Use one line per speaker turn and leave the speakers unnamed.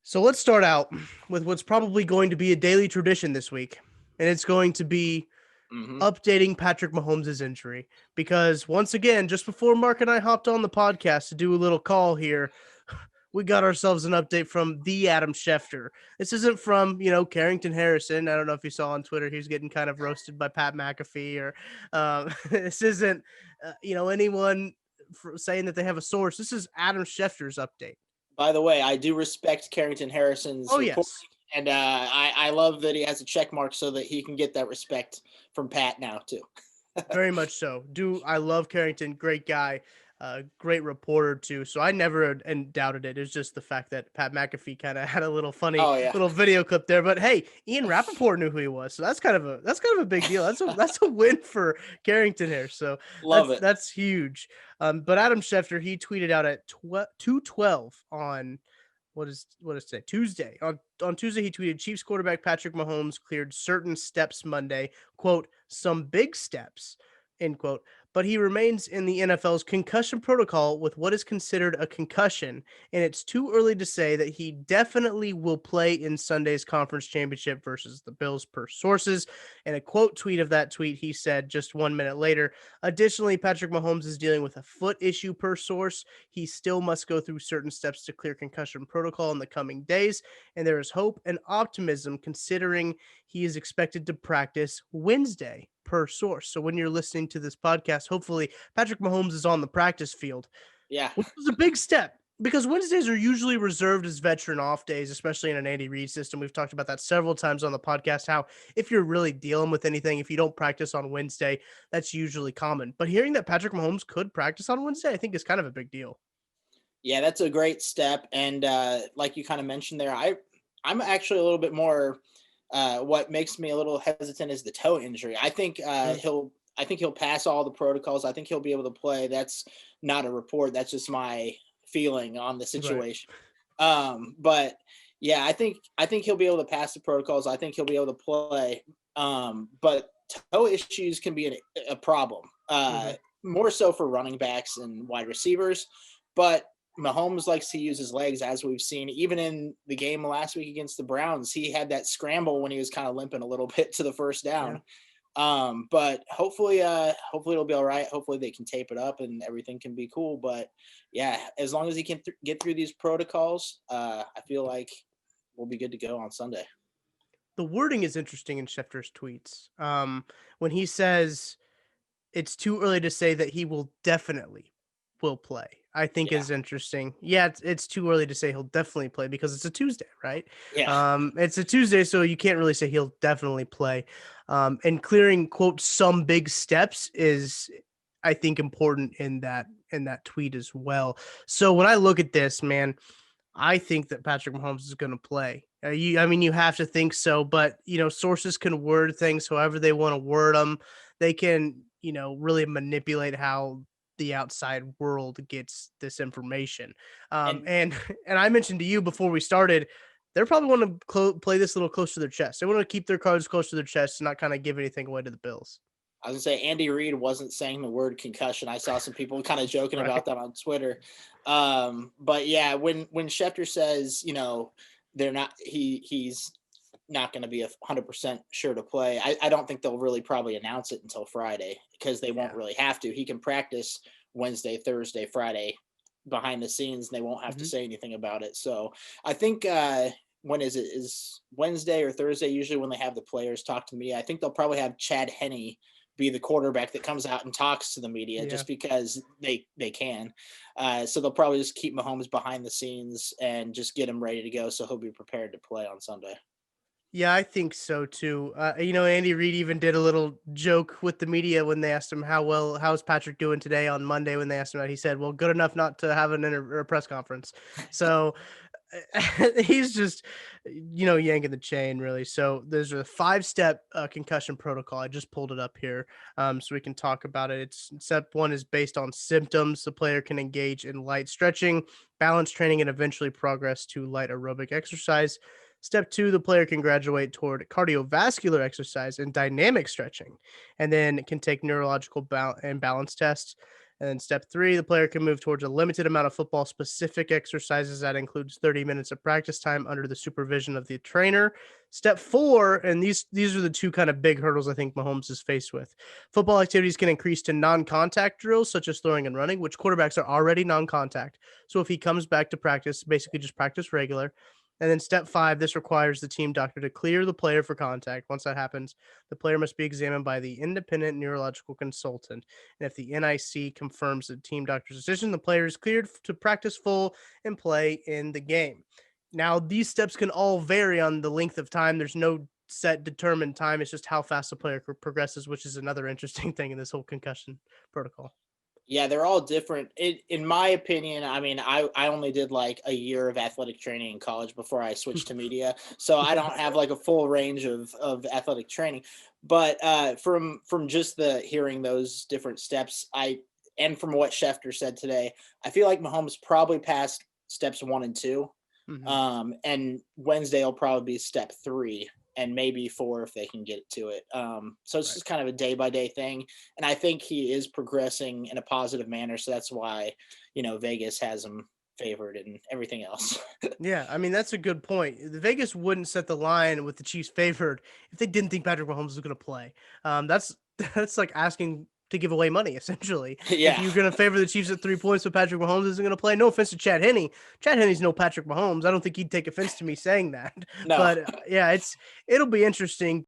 So let's start out with what's probably going to be a daily tradition this week, and it's going to be
Mhm.
updating Patrick Mahomes' injury. Because once again, just before Mark and I hopped on the podcast to do a little call here, we got ourselves an update from the Adam Schefter. This isn't from, Carrington Harrison. I don't know if you saw on Twitter, he's getting kind of roasted by Pat McAfee, or this isn't, anyone saying that they have a source. This is Adam Schefter's update.
By the way, I do respect Carrington Harrison's
Oh,
reporting,
yes.
and I love that he has a check mark so that he can get that respect from Pat now too.
Very much so. I love Carrington, great guy, great reporter too. So I never and doubted it. It's just the fact that Pat McAfee kind of had a little funny
Oh yeah,
little video clip there. But hey, Ian Rappaport knew who he was, so that's kind of a big deal. That's a win for Carrington here. So
love
that's
it.
that's huge. But Adam Schefter, he tweeted out at 2:12 on what is today? Tuesday. On Tuesday, he tweeted Chiefs quarterback Patrick Mahomes cleared certain steps Monday. Quote, some big steps, end quote. But he remains in the NFL's concussion protocol with what is considered a concussion, and it's too early to say that he definitely will play in Sunday's conference championship versus the Bills, per sources. And a quote tweet of that tweet, he said just 1 minute later, additionally, Patrick Mahomes is dealing with a foot issue, per source. He still must go through certain steps to clear concussion protocol in the coming days, and there is hope and optimism considering he is expected to practice Wednesday, per source. So when you're listening to this podcast, hopefully Patrick Mahomes is on the practice field,
Yeah,
which was a big step because Wednesdays are usually reserved as veteran off days, especially in an Andy Reid system. We've talked about that several times on the podcast, how if you're really dealing with anything, if you don't practice on Wednesday, that's usually common. But hearing that Patrick Mahomes could practice on Wednesday, I think is kind of a big deal.
yeah, that's a great step. And like you kind of mentioned there, I'm actually a little bit more. What makes me a little hesitant is the toe injury.
Mm,
I think he'll pass all the protocols. I think he'll be able to play. That's not a report. That's just my feeling on the
right.
situation. But yeah, I think he'll be able to pass the protocols. I think he'll be able to play. But toe issues can be a problem.
Hmm.
More so for running backs and wide receivers. But Mahomes likes to use his legs, as we've seen. Even in the game last week against the Browns, he had that scramble when he was kind of limping a little bit to the first
Yeah.
down. But hopefully it'll be all right. Hopefully they can tape it up and everything can be cool. But yeah, as long as he can get through these protocols, I feel like we'll be good to go on Sunday.
The wording is interesting in Schefter's tweets. When he says it's too early to say that he will play, I think
Yeah,
is interesting. Yeah, it's too early to say he'll definitely play because it's a Tuesday, right?
yeah,
It's a Tuesday, so you can't really say he'll definitely play. And clearing quote some big steps is, I think, important in that tweet as well. So when I look at this, man, I think that Patrick Mahomes is going to play. I mean, you have to think so, but sources can word things however they want to word them. They can, really manipulate how the outside world gets this information.
and
And and I mentioned to you before we started, they're probably want to play this a little close to their chest. They want to keep their cards close to their chest and not kind of give anything away to the Bills.
I was gonna say Andy Reid wasn't saying the word concussion. I saw some people kind of joking about
Right.
that on Twitter. But yeah, when Schefter says, they're not he's not going to be 100% sure to play. I don't think they'll really probably announce it until Friday because they won't
Yeah.
really have to. He can practice Wednesday, Thursday, Friday behind the scenes, and they won't have to
Hmm.
say anything about it. So I think when is it? Is Wednesday or Thursday usually when they have the players talk to me? I think they'll probably have Chad Henne be the quarterback that comes out and talks to the media
Yeah.
just because they can. So they'll probably just keep Mahomes behind the scenes and just get him ready to go so he'll be prepared to play on Sunday.
Yeah, I think so too. Andy Reid even did a little joke with the media when they asked him how's Patrick doing today on Monday when they asked him that. He said, "Well, good enough not to have an or a press conference." So he's just, yanking the chain really. So there's a 5-step concussion protocol. I just pulled it up here, so we can talk about it. It's step one is based on symptoms. The player can engage in light stretching, balance training, and eventually progress to light aerobic exercise. Step two, the player can graduate toward cardiovascular exercise and dynamic stretching, and then can take neurological and balance tests. And then step 3, the player can move towards a limited amount of football specific exercises that includes 30 minutes of practice time under the supervision of the trainer. Step 4, and these are the two kind of big hurdles I think Mahomes is faced with. Football activities can increase to non-contact drills such as throwing and running, which quarterbacks are already non-contact. So if he comes back to practice, basically just practice regular. And then step 5, this requires the team doctor to clear the player for contact. Once that happens, the player must be examined by the independent neurological consultant. And if the NIC confirms the team doctor's decision, the player is cleared to practice full and play in the game. Now, these steps can all vary on the length of time. There's no set determined time. It's just how fast the player progresses, which is another interesting thing in this whole concussion protocol.
Yeah, they're all different. In my opinion, I mean, I only did like a year of athletic training in college before I switched to media, so I don't have like a full range of athletic training. But from just the hearing those different steps, and from what Schefter said today, I feel like Mahomes probably passed steps 1 and 2,
Mhm.
and Wednesday will probably be step 3 and maybe 4 if they can get to it. So it's
Right.
just kind of a day by day thing. And I think he is progressing in a positive manner. So that's why, Vegas has him favored and everything else.
Yeah, I mean that's a good point. The Vegas wouldn't set the line with the Chiefs favored if they didn't think Patrick Mahomes was going to play. That's that's like asking to give away money essentially. If
Yeah.
you're going to favor the Chiefs at 3 points, but Patrick Mahomes isn't going to play, no offense to Chad Henne. Chad Henne's no Patrick Mahomes. I don't think he'd take offense to me saying that.
No.
But yeah, it'll be interesting.